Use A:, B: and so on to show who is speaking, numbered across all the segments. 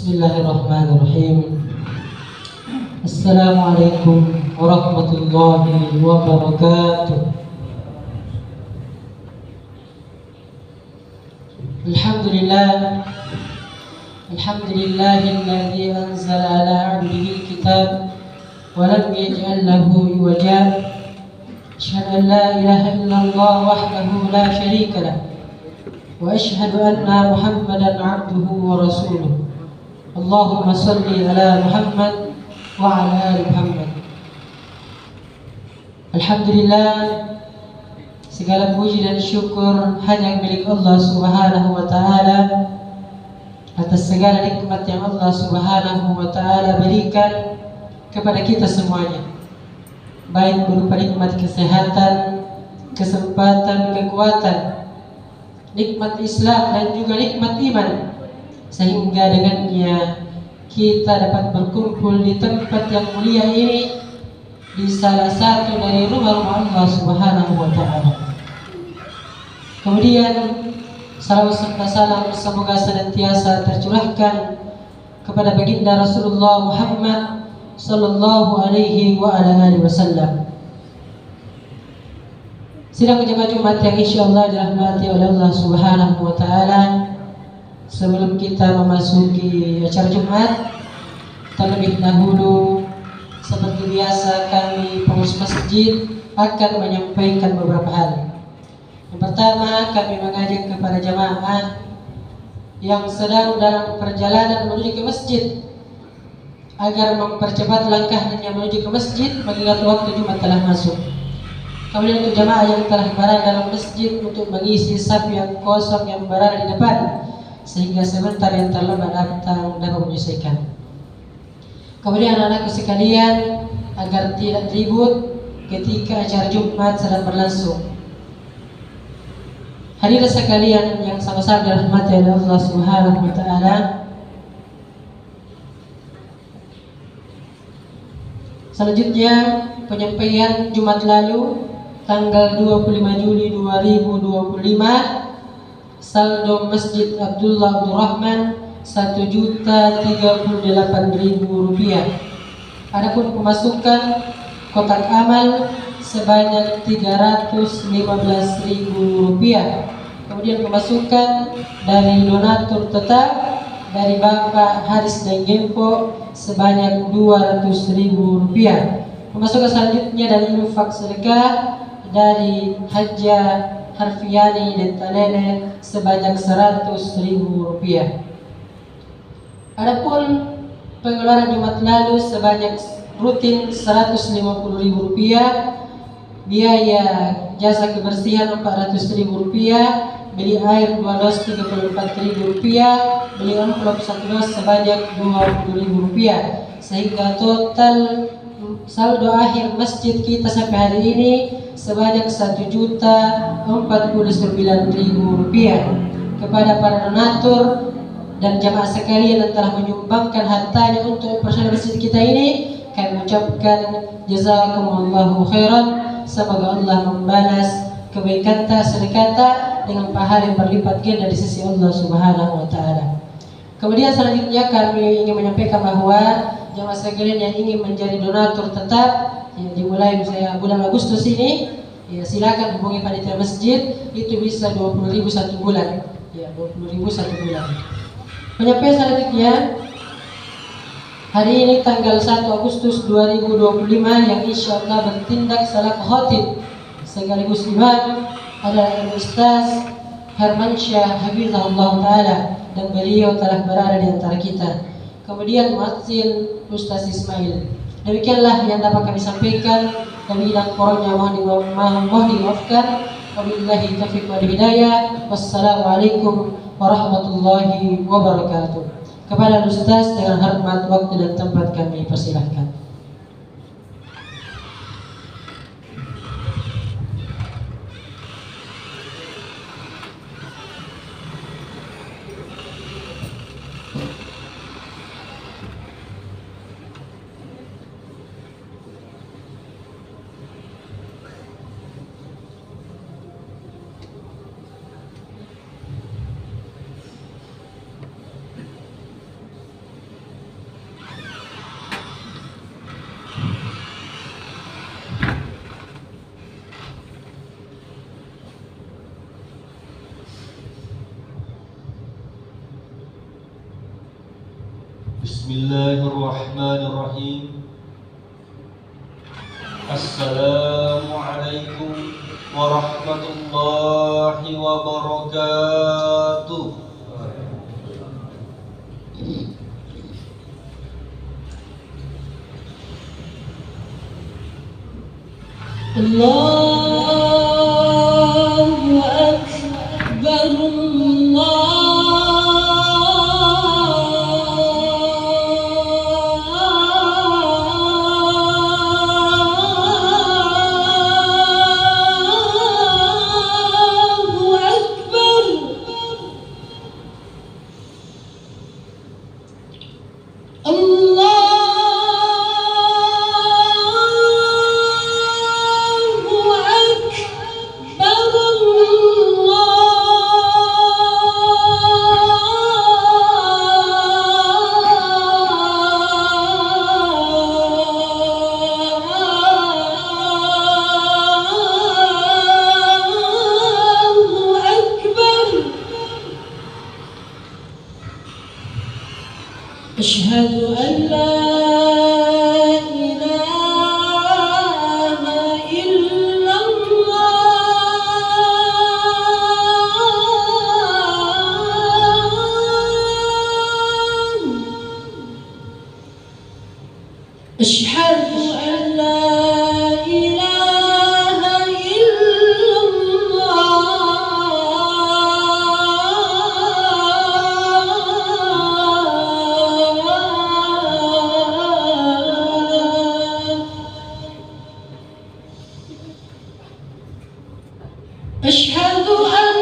A: Bismillahirrahmanirrahim. Assalamualaikum warahmatullahi wabarakatuh. Alhamdulillah, alhamdulillahilladzi anzala ala 'abdihi alkitab wa lam yaj'al lahu iwaja. Asyhadu an la ilaha illallah wahdahu la syarika lah wa asyhadu anna Muhammadan 'abduhu wa rasuluh. Allahumma salli ala Muhammad wa ala ali Muhammad. Alhamdulillah, segala puji dan syukur hanya milik Allah Subhanahu wa taala atas segala nikmat yang Allah Subhanahu wa taala berikan kepada kita semuanya, baik berupa nikmat kesehatan, kesempatan, kekuatan, nikmat Islam dan juga nikmat iman, sehingga dengannya kita dapat berkumpul di tempat yang mulia ini, di salah satu dari rumah-rumah Allah Subhanahu wa taala. Kemudian salawat serta salam semoga senantiasa tercurahkan kepada baginda Rasulullah Muhammad sallallahu alaihi wa ala alihi wasallam. Sidang jemaah Jumat yang insyaallah dirahmati oleh Allah Subhanahu wa taala, sebelum kita memasuki acara Jumat, terlebih dahulu seperti biasa kami pengurus masjid akan menyampaikan beberapa hal. Yang pertama, kami mengajak kepada jamaah yang sedang dalam perjalanan menuju ke masjid agar mempercepat langkahnya menuju ke masjid mengingat waktu Jumat telah masuk. Kemudian untuk jamaah yang telah berada dalam masjid untuk mengisi saf yang kosong yang berada di depan, sehingga sebentar yang terlambat datang dapat menyelesaikan. Kemudian anak-anakku sekalian, agar tidak ribut ketika acara Jumat sedang berlangsung. Hadirin sekalian yang sama-sama dirahmati oleh Allah Subhanahu wa taala, selanjutnya penyampaian Jumat lalu tanggal 25 Juli 2025, saldo Masjid Abdullah Abdurrahman Rp1.038.000. Adapun pemasukan kotak amal sebanyak Rp315.000. Kemudian pemasukan dari donatur tetap dari Bapak Haris Denggempo sebanyak Rp200.000. Pemasukan selanjutnya dari infak sedekah dari Hajja Harfiani dan Talele sebanyak Rp100.000. Adapun pengeluaran Jumat lalu sebanyak rutin Rp150.000, biaya jasa kebersihan Rp400.000, beli air 2 dos Rp34.000, beli amplop 1 dos sebanyak Rp20.000, sehingga total saldo akhir masjid kita sampai hari ini sebanyak Rp1.049.000. Kepada para donatur dan jamaah sekalian yang telah menyumbangkan hartanya untuk personal masjid kita ini, kami ucapkan jazakumullahu khairan. Semoga Allah membalas kebaikan sedekah dengan pahala yang berlipat ganda di sisi Allah Subhanahu wa taala. Kemudian selanjutnya kami ingin menyampaikan bahwa jamaah sekalian yang ingin menjadi donatur tetap yang dimulai misalnya bulan Agustus ini, ya silakan hubungi panitia masjid, itu bisa Rp20.000 satu bulan. Ya, Rp20.000 satu bulan. Penyampaian selanjutnya hari ini tanggal 1 Agustus 2025 yang insya Allah bertindak selaku khotib sekaligus imam adalah Ustaz Hermansyah Hafizahullah Ta'ala, dan beliau telah berada di antara kita. Kemudian muadzin Ustaz Ismail. Demikianlah yang dapat kami sampaikan. Kami dan kurangnya mohon dimaafkan. Wabillahi taufiq wal hidayah. Wassalamualaikum warahmatullahi wabarakatuh. Kepada Ustaz dengan hormat waktu dan tempat kami persilahkan.
B: Bismillahirrahmanirrahim. Assalamualaikum warahmatullahi wabarakatuh.
A: Allahu Akbar. أشهد أن لا إله إلا الله. أشهد أن لا إله إلا أشهد أن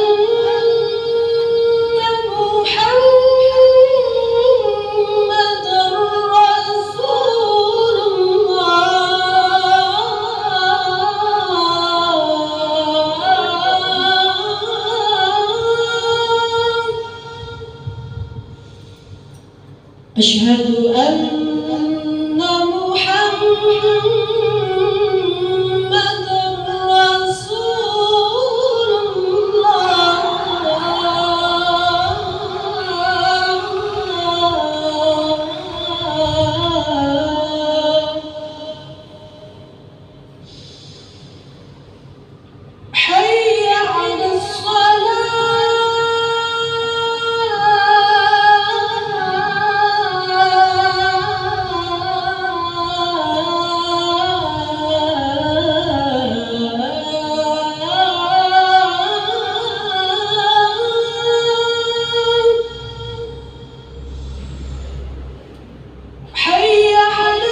A: محمدًا رسول الله. أشهد أن محمدًا رسول الله. حي على حي على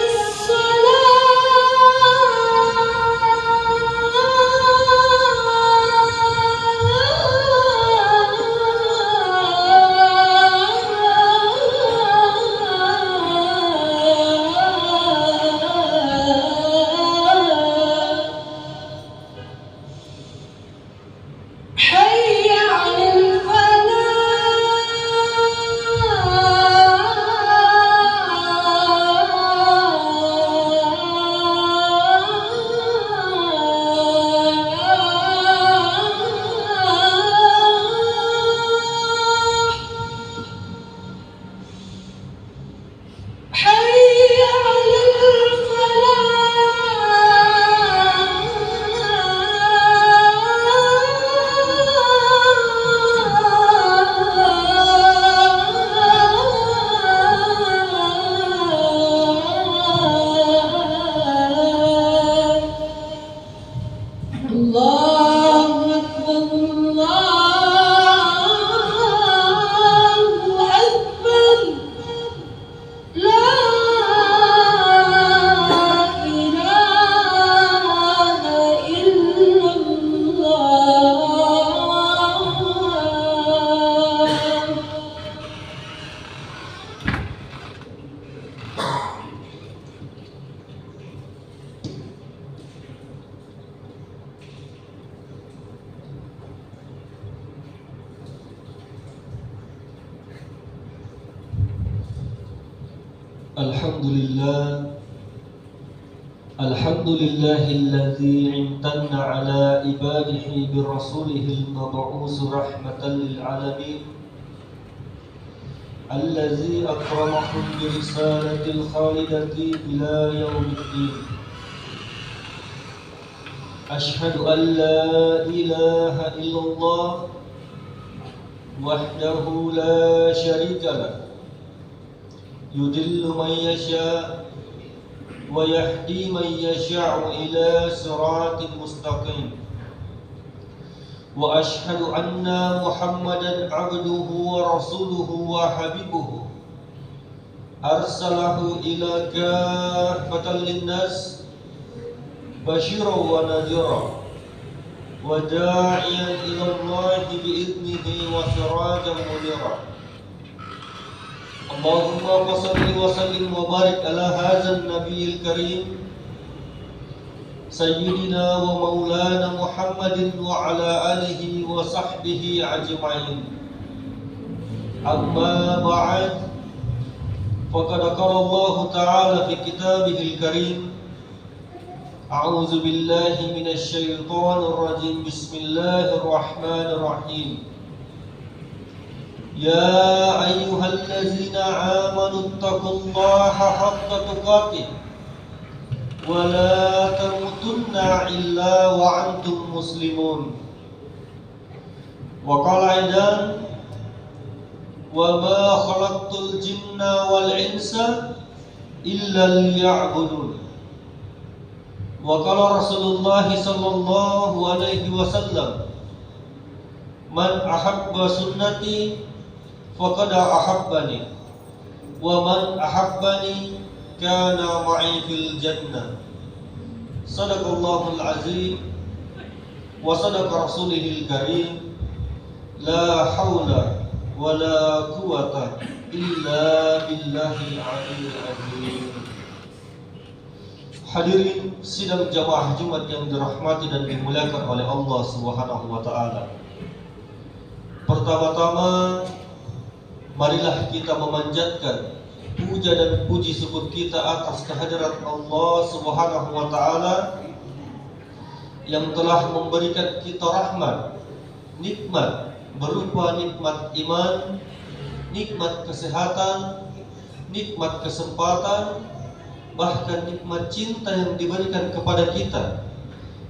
A: حي على الله أكبر. الله أكبر. لا إله إلا الله.
B: الحمد لله الذي امتن على عباده برسوله المبعوث رحمة للعالمين الذي أكرمكم برسالة الخالدة إلى يوم الدين. أشهد أن لا إله إلا الله وحده لا شريك له يضل من يشاء ويهدي من يشاء إلى صراط مستقيم. وأشهد أن محمدا عبده ورسوله وحبيبه أرسله إلى كافة للناس بشيرا ونذيرا وداعيا إلى الله بإذنه وسراجا منيرا. اللهم صل وسلم وبارك على هذا النبي الكريم سيدنا ومولانا محمد وعلى آله وصحبه أجمعين. أما بعد، فقد قال الله تعالى في كتابه الكريم: أعوذ بالله من الشيطان الرجيم، بسم الله الرحمن الرحيم. يا أيها الذين آمنوا اتقوا الله حق تقاته ولا تموتن إلا وأنتم مسلمون. وقال أيضا: وما خلقت الجن والإنس إلا ليعبدون. وقال رسول الله صلى الله عليه وسلم: من أحب سنتي فقد أحبني ومن أحبني كان معي في الجنة. صدق الله العظيم وصدق رسوله الكريم. لا حول ولا قوة إلا بالله العلي العظيم. Hadirin sidang jamaah Jumat yang dirahmati dan dimuliakan oleh Allah Subhanahu wa taala. Pertama-tama, marilah kita memanjatkan puja dan puji syukur kita atas kehadirat Allah Subhanahu wa taala yang telah memberikan kita rahmat, nikmat berupa nikmat iman, nikmat kesehatan, nikmat kesempatan, bahkan nikmat cinta yang diberikan kepada kita,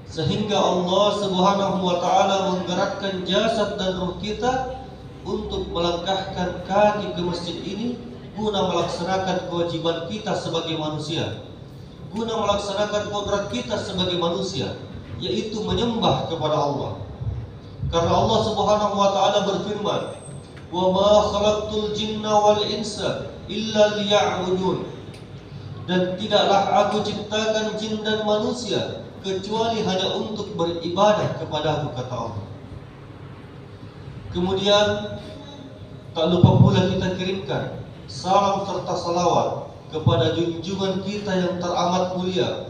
B: sehingga Allah Subhanahu wa taala menggerakkan jasad dan ruh kita untuk melangkahkan kaki ke masjid ini guna melaksanakan kewajiban kita sebagai manusia, guna melaksanakan kodrat kita sebagai manusia, yaitu menyembah kepada Allah. Karena Allah Subhanahu wa taala berfirman: "Wa ma khalaqtul jinna wal insa illa liya'budun." Dan tidaklah aku ciptakan jin dan manusia kecuali hanya untuk beribadah kepada-Ku, kata Allah. Kemudian tak lupa pula kita kirimkan salam serta salawat kepada junjungan kita yang teramat mulia,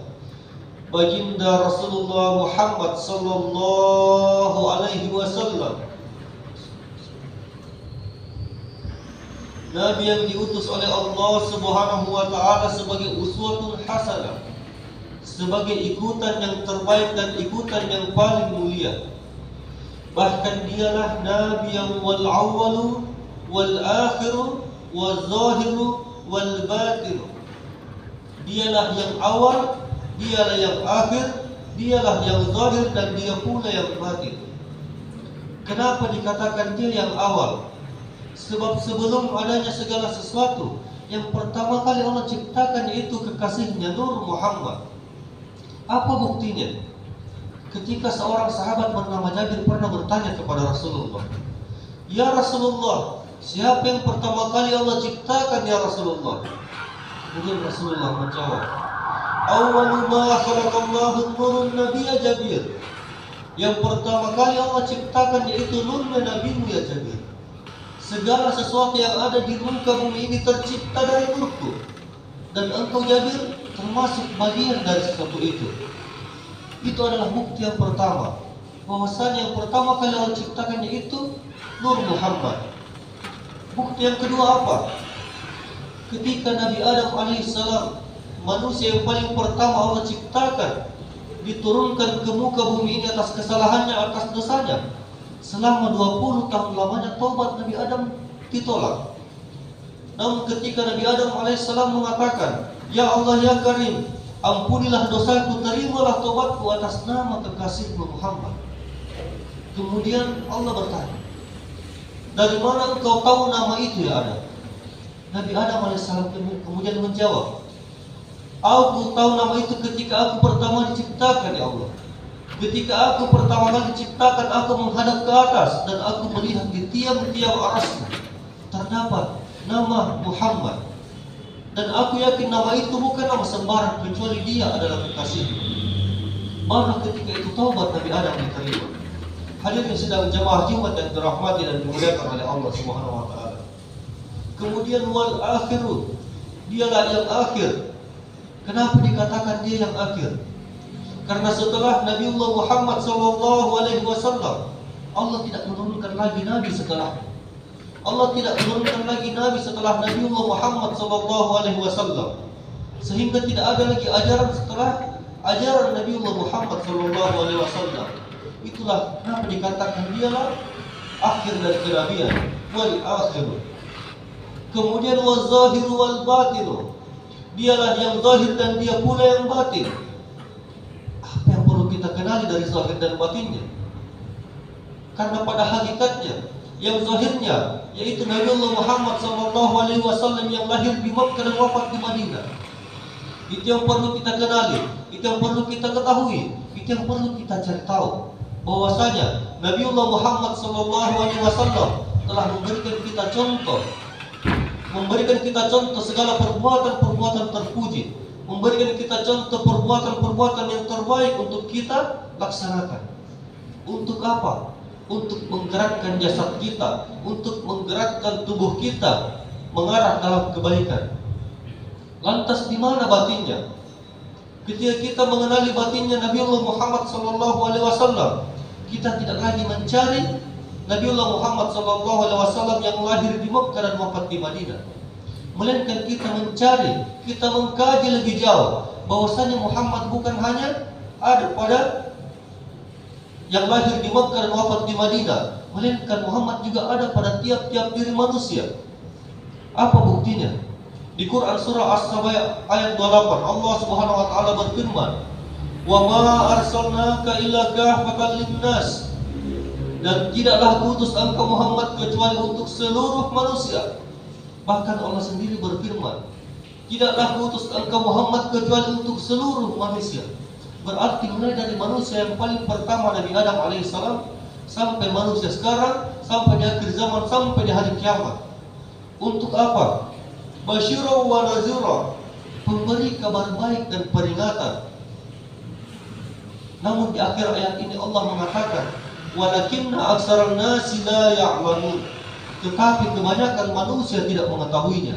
B: Baginda Rasulullah Muhammad sallallahu alaihi wasallam, Nabi yang diutus oleh Allah Subhanahu wa taala sebagai uswatun hasanah, sebagai ikutan yang terbaik dan ikutan yang paling mulia. Bahkan dialah Nabi yang wal awwalu wal akhiru wal zahiru wal batinu. Dialah yang awal, dialah yang akhir, dialah yang zahir, dan dia pula yang batin. Kenapa dikatakan dia yang awal? Sebab sebelum adanya segala sesuatu, yang pertama kali Allah ciptakan yaitu kekasihnya Nur Muhammad. Apa buktinya? Ketika seorang sahabat bernama Jabir pernah bertanya kepada Rasulullah, "Ya Rasulullah, siapa yang pertama kali Allah ciptakan ya Rasulullah?" Kemudian Rasulullah menjawab, "Awwalu ma khalaqallahu nurun nabiyya Jabir." Yang pertama kali Allah ciptakan yaitu nurnya Nabimu ya Jabir. Segala sesuatu yang ada di muka bumi ini tercipta dari nurku, dan engkau Jabir termasuk bagian dari sesuatu itu. Itu adalah bukti yang pertama, bahwasanya yang pertama kali Allah ciptakan yaitu Nur Muhammad. Bukti yang kedua apa? Ketika Nabi Adam alaihissalam, manusia yang paling pertama Allah ciptakan, diturunkan ke muka bumi ini atas kesalahannya, atas dosanya. Selama 20 tahun lamanya taubat Nabi Adam ditolak. Namun ketika Nabi Adam alaihissalam mengatakan, "Ya Allah ya Karim, ampunilah dosaku, terimalah tobatku atas nama kekasihmu Muhammad." Kemudian Allah bertanya, "Dari mana engkau tahu nama itu ya Adam?" Nabi Adam alaihissalam kemudian menjawab, "Aku tahu nama itu ketika aku pertama diciptakan ya Allah. Ketika aku pertama kali diciptakan, aku menghadap ke atas dan aku melihat di tiang-tiang arasmu terdapat nama Muhammad. Dan aku yakin nama itu bukan nama sembarang kecuali dia adalah kekasihmu." Baru ketika itu taubat Nabi Adam diterima. Hadirin sedang jemaah Jumat yang dirahmati dan dimuliakan oleh Allah Subhanahu wa taala. Kemudian wal akhiru, dialah yang akhir. Kenapa dikatakan dia yang akhir? Karena setelah Nabiullah Muhammad SAW, Allah tidak menurunkan lagi Nabi setelahnya. Allah tidak menurunkan lagi Nabi setelah Nabiullah Muhammad SAW, sehingga tidak ada lagi ajaran setelah ajaran Nabiullah Muhammad SAW. Itulah kenapa dikatakan dialah akhir dari kenabian, wal akhir. Kemudian wal zahiru wal batinu, dialah yang zahir dan dia pula yang batin. Apa yang perlu kita kenali dari zahir dan batinnya? Karena pada hakikatnya yang zahirnya yaitu Nabiullah Muhammad SAW yang lahir di Makkah dan wafat di Madinah. Itu yang perlu kita kenali, itu yang perlu kita ketahui, itu yang perlu kita cari tahu. Bahwasanya Nabiullah Muhammad SAW telah memberikan kita contoh segala perbuatan-perbuatan terpuji, memberikan kita contoh perbuatan-perbuatan yang terbaik untuk kita laksanakan. Untuk apa? Untuk menggerakkan jasad kita, untuk menggerakkan tubuh kita mengarah dalam kebaikan. Lantas di mana batinnya? Ketika kita mengenali batinnya Nabiullah Muhammad SAW, kita tidak lagi mencari Nabiullah Muhammad SAW yang lahir di Makkah dan wafat di Madinah, melainkan kita mencari, kita mengkaji lebih jauh bahwasanya Muhammad bukan hanya ada pada yang lahir di Makkah dan wafat di Madinah, melainkan Muhammad juga ada pada tiap-tiap diri manusia. Apa buktinya? Di Quran surah As-Saba ayat 28 Allah Subhanahu wa taala berfirman, "Wa ma arsalnaka illa kafatan linnas." Dan tidaklah kuutus engkau Muhammad kecuali untuk seluruh manusia. Bahkan Allah sendiri berfirman, "Tidaklah kuutus engkau Muhammad kecuali untuk seluruh manusia." Berarti mulai dari manusia yang paling pertama Nabi Adam alaihissalam sampai manusia sekarang, sampai di akhir zaman, sampai di hari kiamat. Untuk apa? Basyira wa nazira, pemberi kabar baik dan peringatan. Namun di akhir ayat ini Allah mengatakan, "Walakinna aksaran nasi la ya'lamun." Tetapi kebanyakan manusia tidak mengetahuinya.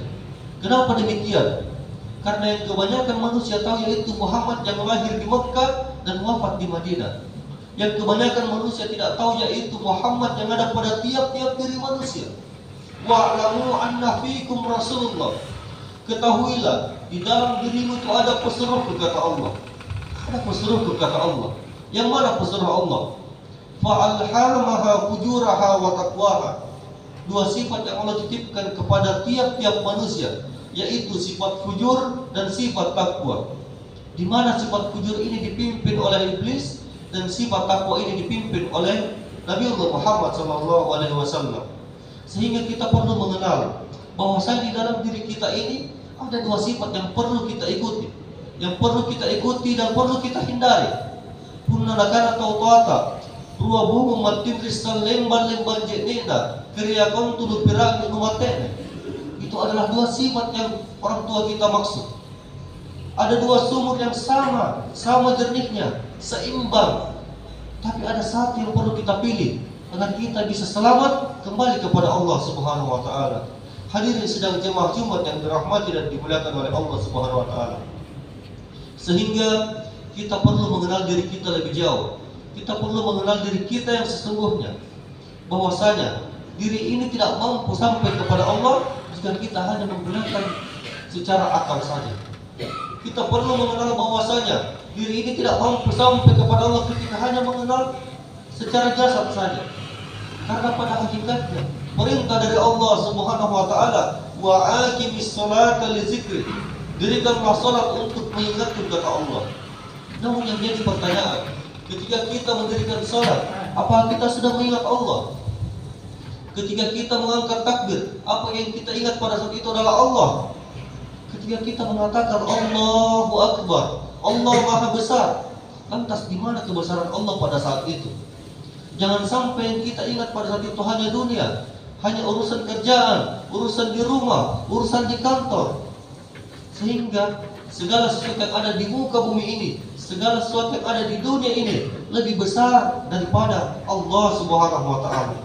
B: Kenapa demikian? Karena yang kebanyakan manusia tahu yaitu Muhammad yang lahir di Makkah dan wafat di Madinah. Yang kebanyakan manusia tidak tahu yaitu Muhammad yang ada pada tiap-tiap diri manusia. Wa'lamu anna fiikum Rasulullah. Ketahuilah di dalam dirimu itu ada pesuruhku, kata Allah. Ada pesuruhku, kata Allah. Yang mana pesuruh Allah? Fa'alhamaha fujuraha wa taqwaha. Dua sifat yang Allah titipkan kepada tiap-tiap manusia, yaitu sifat fujur dan sifat takwa. Di mana sifat fujur ini dipimpin oleh iblis dan sifat takwa ini dipimpin oleh Nabiullah Muhammad SAW. Sehingga kita perlu mengenal bahwasanya di dalam diri kita ini ada dua sifat yang perlu kita ikuti, yang perlu kita ikuti dan perlu kita hindari. Punna nakana tautata, ruwa buhu matin risal lemban jenina, kriya kontulu pirang numatene. Itu adalah dua sifat yang orang tua kita maksud. Ada dua sumur yang sama jernihnya, seimbang. Tapi ada satu yang perlu kita pilih agar kita bisa selamat kembali kepada Allah Subhanahu wa taala. Hadirin sedang jemaah Jumat yang dirahmati dan dimuliakan oleh Allah Subhanahu wa taala. Sehingga kita perlu mengenal diri kita lebih jauh. Kita perlu mengenal diri kita yang sesungguhnya. Bahwasanya diri ini tidak mampu sampai kepada Allah jika kita hanya menggunakan secara akal saja. Kita perlu mengenal bahwasanya diri ini tidak mampu sampai kepada Allah ketika hanya mengenal secara jasad saja. Karena pada hakikatnya perintah dari Allah Subhanahu wa taala, wa aqimis sholata li dzikri. Dirikanlah salat untuk mengingatkan kata Allah. Namun yang jadi pertanyaan, ketika kita mendirikan salat, apa kita sudah mengingat Allah? Ketika kita mengangkat takbir, apa yang kita ingat pada saat itu adalah Allah? Ketika kita mengatakan Allahu Akbar, Allah Maha Besar, lantas di mana kebesaran Allah pada saat itu? Jangan sampai yang kita ingat pada saat itu hanya dunia, hanya urusan kerjaan, urusan di rumah, urusan di kantor. Sehingga segala sesuatu yang ada di muka bumi ini, segala sesuatu yang ada di dunia ini lebih besar daripada Allah Subhanahu wa taala.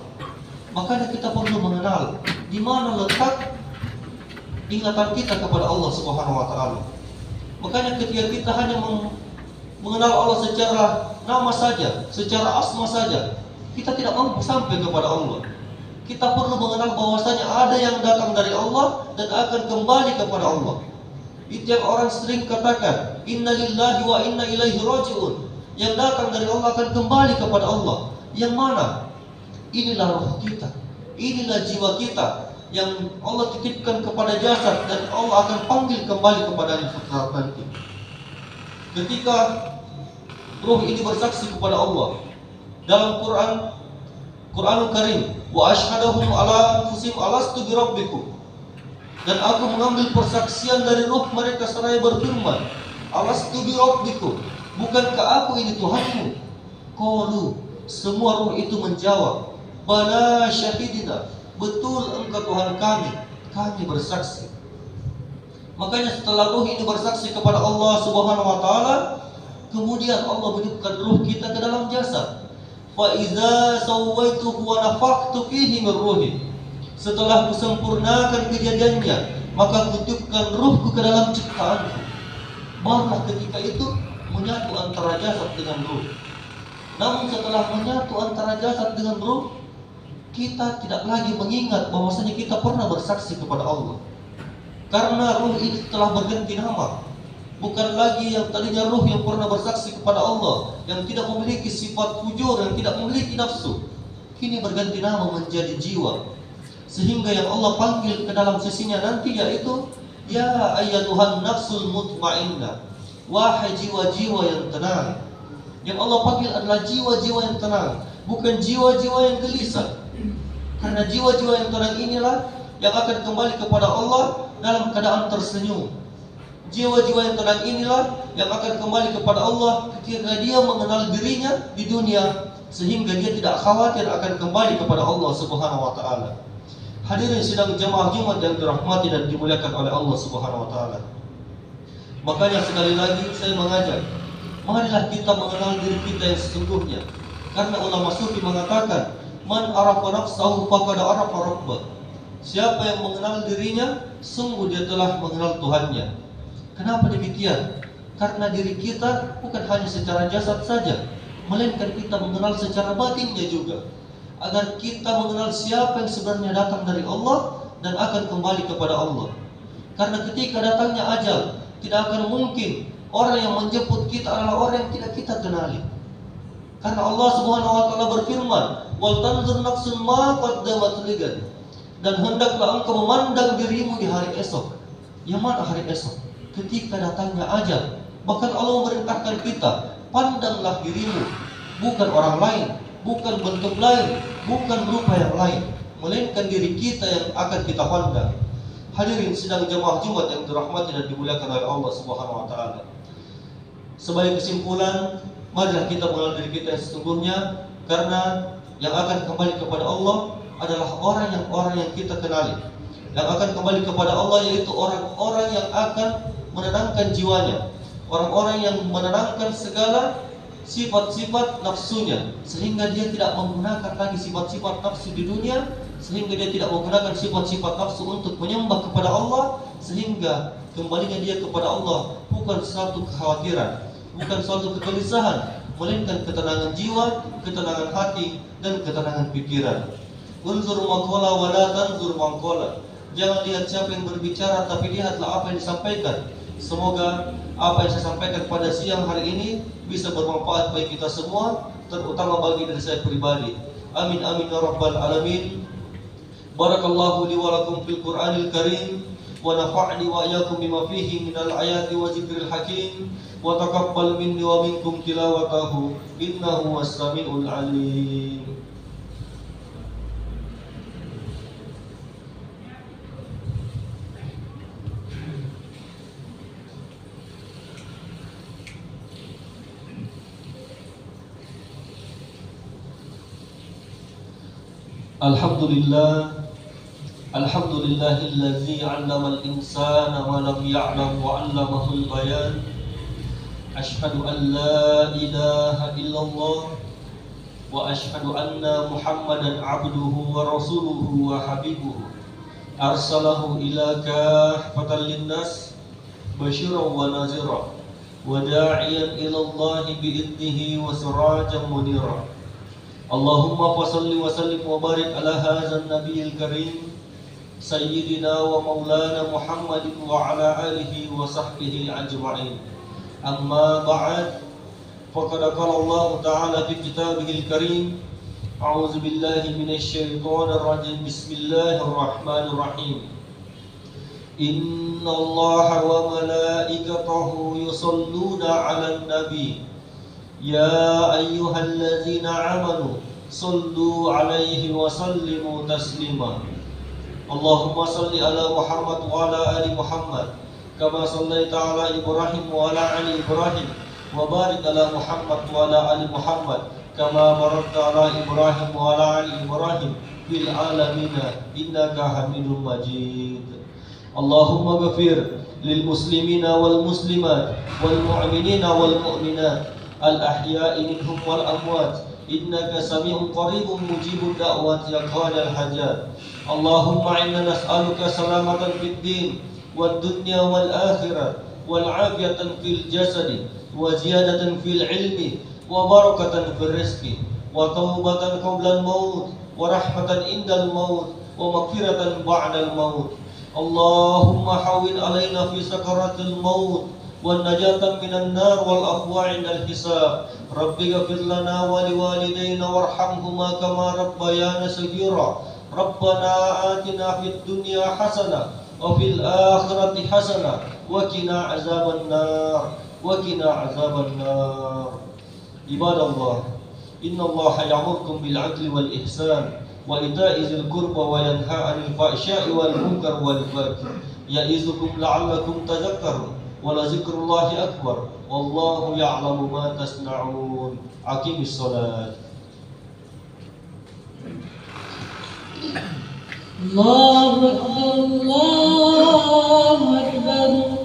B: Makanya kita perlu mengenal di mana letak ingatan kita kepada Allah Subhanahu wa taala. Makanya ketika kita hanya mengenal Allah secara nama saja, secara asma saja, kita tidak mampu sampai kepada Allah. Kita perlu mengenal bahwasanya ada yang datang dari Allah dan akan kembali kepada Allah. Itu yang orang sering katakan, inna lillahi wa inna ilaihi raji'un. Yang datang dari Allah akan kembali kepada Allah. Yang mana? Inilah roh kita, inilah jiwa kita yang Allah titipkan kepada jasad dan Allah akan panggil kembali kepadanya suatu nanti. Ketika roh ini bersaksi kepada Allah dalam Quranul Karim, wa asyhadahum ala anfusihim alastu birabbikum. Dan aku mengambil persaksian dari roh mereka seraya berfirman, alastu birabbikum, bukankah aku ini Tuhanmu? Qalu, semua roh itu menjawab, bala syahidina, betul engkau Tuhan kami bersaksi. Makanya setelah roh ini bersaksi kepada Allah Subhanahu wa taala, kemudian Allah menyiapkan roh kita ke dalam jasad. Fa iza sawaituhu wa nafakhtu fihi min ruhi. Setelah kusempurnakan kejadiannya, maka kutiupkan ruhku ke dalam ciptaanku. Barulah ketika itu menyatu antara jasad dengan ruh. Namun setelah menyatu antara jasad dengan ruh, kita tidak lagi mengingat bahwasanya kita pernah bersaksi kepada Allah. Karena ruh ini telah berganti nama. Bukan lagi yang tadinya ruh yang pernah bersaksi kepada Allah, yang tidak memiliki sifat fujur, yang tidak memiliki nafsu. Kini berganti nama menjadi jiwa. Sehingga yang Allah panggil ke dalam sisinya nanti yaitu, ya ayyatuhan nafsul mutmainnah, wahai jiwa-jiwa yang tenang. Yang Allah panggil adalah jiwa-jiwa yang tenang, bukan jiwa-jiwa yang gelisah. Karena jiwa-jiwa yang tenang inilah yang akan kembali kepada Allah dalam keadaan tersenyum. Jiwa-jiwa yang tenang inilah yang akan kembali kepada Allah ketika dia mengenal dirinya di dunia, sehingga dia tidak khawatir akan kembali kepada Allah Subhanahu wa taala. Hadirin sidang jamaah Jumat yang dirahmati dan dimuliakan oleh Allah Subhanahu wa taala. Makanya sekali lagi saya mengajak, marilah kita mengenal diri kita yang sesungguhnya. Karena ulama sufi mengatakan, man arafa nafsahu faqad arafa rabbah. Siapa yang mengenal dirinya, sungguh dia telah mengenal Tuhannya. Kenapa demikian? Karena diri kita bukan hanya secara jasad saja, melainkan kita mengenal secara batinnya juga. Agar kita mengenal siapa yang sebenarnya datang dari Allah dan akan kembali kepada Allah. Karena ketika datangnya ajal, tidak akan mungkin orang yang menjemput kita adalah orang yang tidak kita kenali. Karena Allah Subhanahu wa taala berfirman, "Wal tanzur nafsun ma qaddamat ligad." Dan hendaklah engkau memandang dirimu di hari esok. Yang mana hari esok? Ketika datangnya ajal. Bahkan Allah memerintahkan kita, pandanglah dirimu, bukan orang lain, bukan bentuk lain, bukan rupa yang lain, melainkan diri kita yang akan kita pandang. Hadirin sidang jamaah Jumat yang dirahmati dan dimuliakan oleh Allah Subhanahu wa taala. Sebagai kesimpulan, marilah kita mengenal diri kita yang sesungguhnya, karena yang akan kembali kepada Allah adalah orang yang kita kenali. Yang akan kembali kepada Allah yaitu orang-orang yang akan menenangkan jiwanya, orang-orang yang menenangkan segala sifat-sifat nafsunya, sehingga dia tidak menggunakan lagi sifat-sifat nafsu di dunia, sehingga dia tidak menggunakan sifat-sifat nafsu untuk menyembah kepada Allah, sehingga kembalinya dia kepada Allah bukan suatu kekhawatiran, bukan suatu kegelisahan, melainkan ketenangan jiwa, ketenangan hati, dan ketenangan pikiran. Unzur maqala wa la tanzur maqala. Jangan lihat siapa yang berbicara, tapi lihatlah apa yang disampaikan. Semoga apa yang saya sampaikan pada siang hari ini bisa bermanfaat bagi kita semua, terutama bagi diri saya pribadi. Amin amin ya rabbal alamin. Barakallahu li wa lakum fil Qur'anil Karim wa nafa'ni wa iyyakum bima fihi minal ayati wa zikril hakim wa taqabbal minni wa minkum tilawatahu innahu was-sami'ul 'alim. Alhamdulillahillazi 'allamal insana ma lam ya'lam wa 'allamahul bayan. Asyhadu an la ilaha illallah wa asyhadu anna Muhammadan 'abduhu wa rasuluhu wa habibuhu. Arsalahu ila kaffatan linnas basyiran wa nadhira wa da'iyan ila Allah bi'idnihi wa sirajan munira. Allahumma fasalli wa sallim wa barik ala hadzal nabiyil karim sayyidina wa maulana Muhammadin wa ala alihi wa sahbihi ajma'in. Amma ba'd, faqad qala Allah ta'ala fi kitabihil karim, a'udzu billahi minasy syaithanir rajim, bismillahir rahmanir rahim. Inna Allaha wa malaikatahu yusholluna 'alan nabi ya ayyuhalladzina amanu sallu 'alaihi wa sallimu taslima. Allahumma salli ala Muhammad wa ala ali Muhammad kama sallaita ala Ibrahim wa ala ali Ibrahim wa barik ala Muhammad wa ala ali Muhammad kama barakta ala Ibrahim wa ala ali Ibrahim fil alamin innaka Hamidum Majid. Allahumma ghafir lil muslimina wal muslimat wal mu'minina wal mu'minat al ahya'i minhum wal amwat innaka sami'un qaribun mujibud da'wat ya qadal hajat. Allahumma inna nas'aluka salamatan fid din wad dunya wal akhirah wal afiyatan fil jasadi wa ziyadatan fil ilmi wa barakatan fil rizqi wa taubatan qabla al maut wa rahmatan indal maut wa maghfiratan ba'da al maut. Allahumma hawwin alaina fi sakaratil maut wan najatan minan nar wal afwa 'indal hisab. Rabbi ghfir lana wa liwalidayna warhamhuma kama rabbayana saghira. Rabbana atina fid dunya hasanah wa fil akhirati hasanah wa qina azaban nar Ibadallah, innallaha ya'murukum bil 'adli wal ihsan wa ita'i dzil qurba wa yanha 'anil fahsya'i wal munkar wal baghi ya'izukum la'allakum tadhakkarun wa la dzikrullahi akbar wallahu ya'lamu ma tasna'un. Aqimis shalat.
A: Allahu Akbar, Allahu Akbar.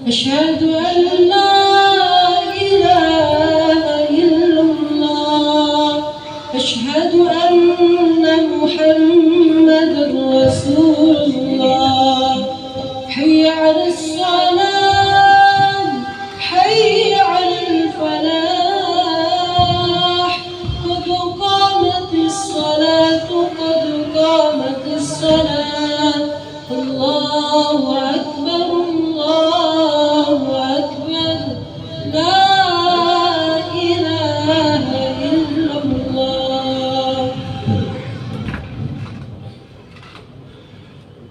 A: Asyhadu an la ilaha illallah. Asyhadu anna Muhammadar Rasulullah. Hayya 'alas salat, hayya 'alal falah. Qad qamatis salatu, qad qamatis salat. Allahu Akbar, Allahu Akbar. La ilaha illallah.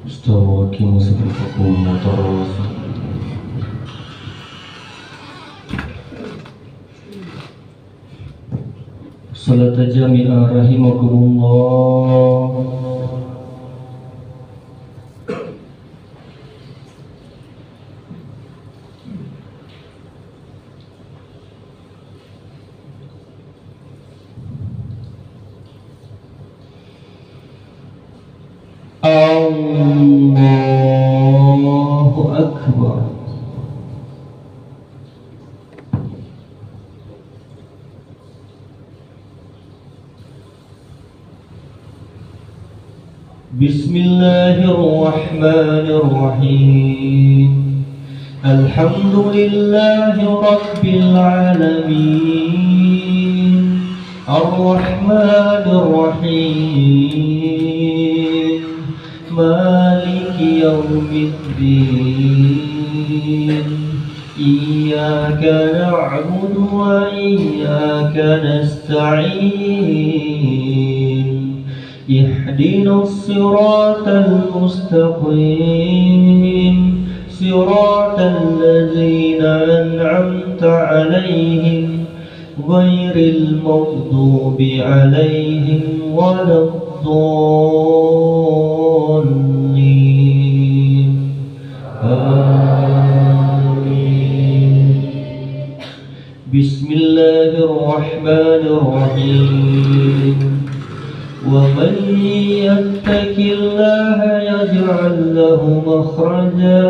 B: Istawaqimu sufufakum wa tarasu. Salat jami'ah rahimakumullah. Allahu Akbar. Bismillahirrahmanirrahim. Alhamdulillahi rabbil alamin. Ar-Rahmanir Rahim. Maliki yaumiddin. Iyyaka na'budu wa iyyaka nasta'in. اهدنا الصراط المستقيم صراط الذين أنعمت عليهم غير المغضوب عليهم ولا الضالين آمين. بسم الله الرحمن الرحيم. ومن يتق الله يجعل له مخرجا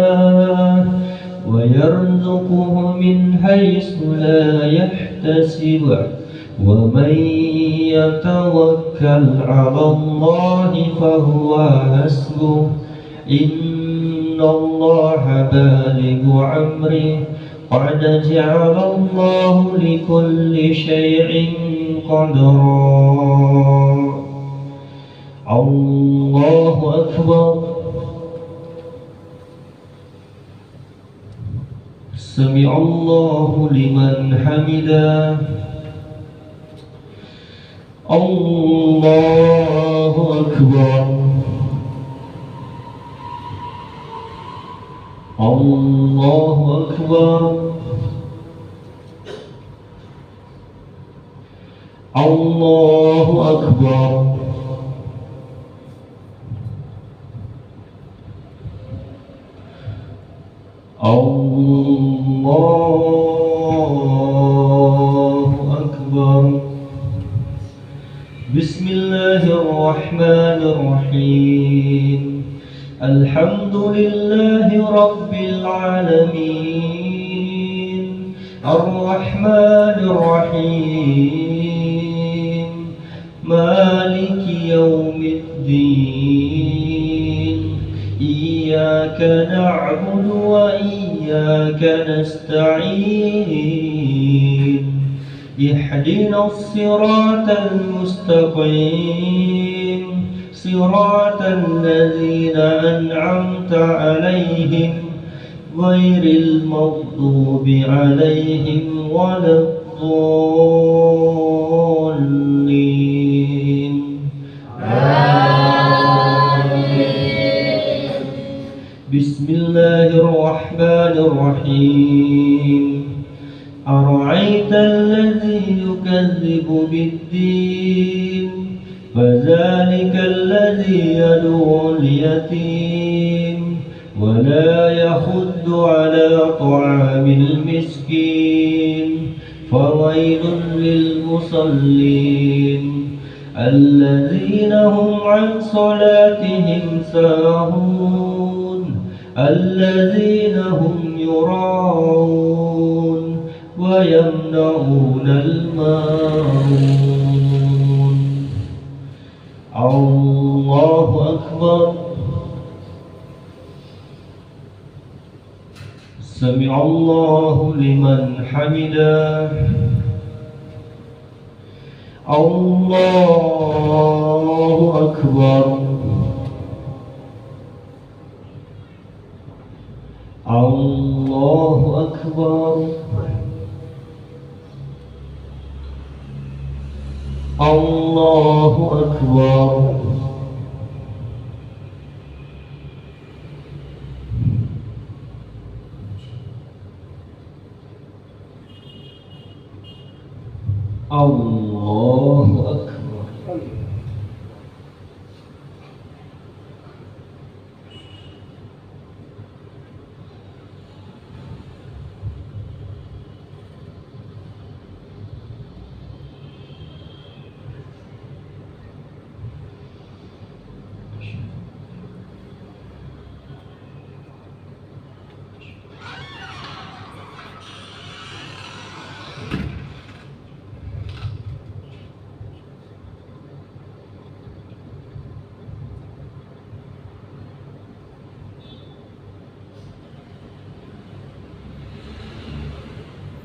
B: ويرزقه من حيث لا يحتسب ومن يتوكل على الله فهو حسبه إن الله بالغ أمره قد جعل الله لكل شيء قدرا. الله أكبر. سمع الله لمن حمده. الله أكبر. الله أكبر. الله أكبر. الله أكبر. بسم الله الرحمن الرحيم. الحمد لله رب العالمين الرحمن الرحيم مالك يوم الدين إياك نعبد وإياك نستعين اهدنا الصراط المستقيم صراط الذين أنعمت عليهم غير المغضوب عليهم ولا الضالين آمين. بسم الله الرحمن الرحيم. أرأيت الذي يكذب بالدين فذلك الذي يدعو اليتيم ولا يحض على طعام المسكين فويل للمصلين الذين هم عن صلاتهم ساهون الذين هم يراءون ويمنعون الماعون. الله أكبر. سمع الله لمن حمده. الله أكبر. الله أكبر. الله أكبر. الله أكبر.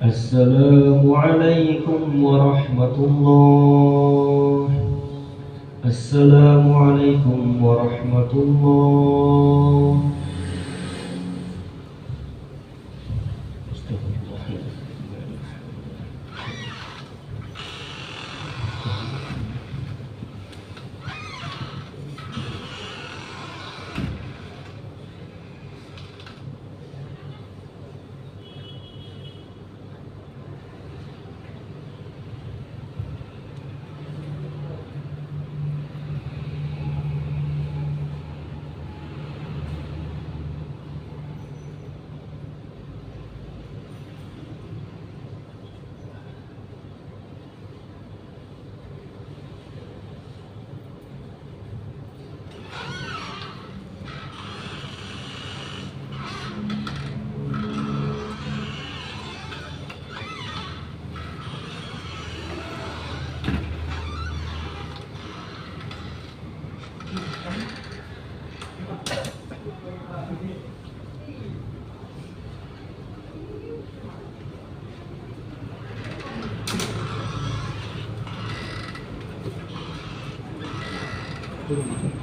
B: السلام عليكم ورحمة الله. السلام عليكم ورحمة الله.
C: Thank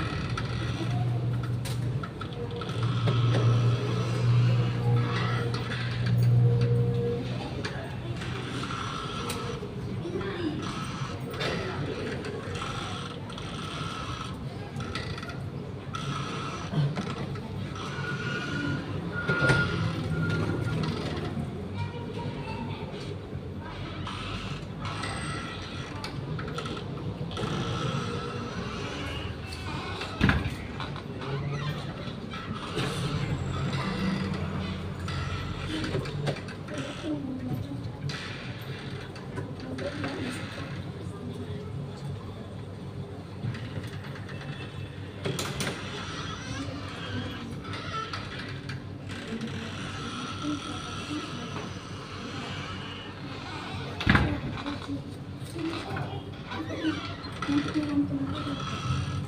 C: you.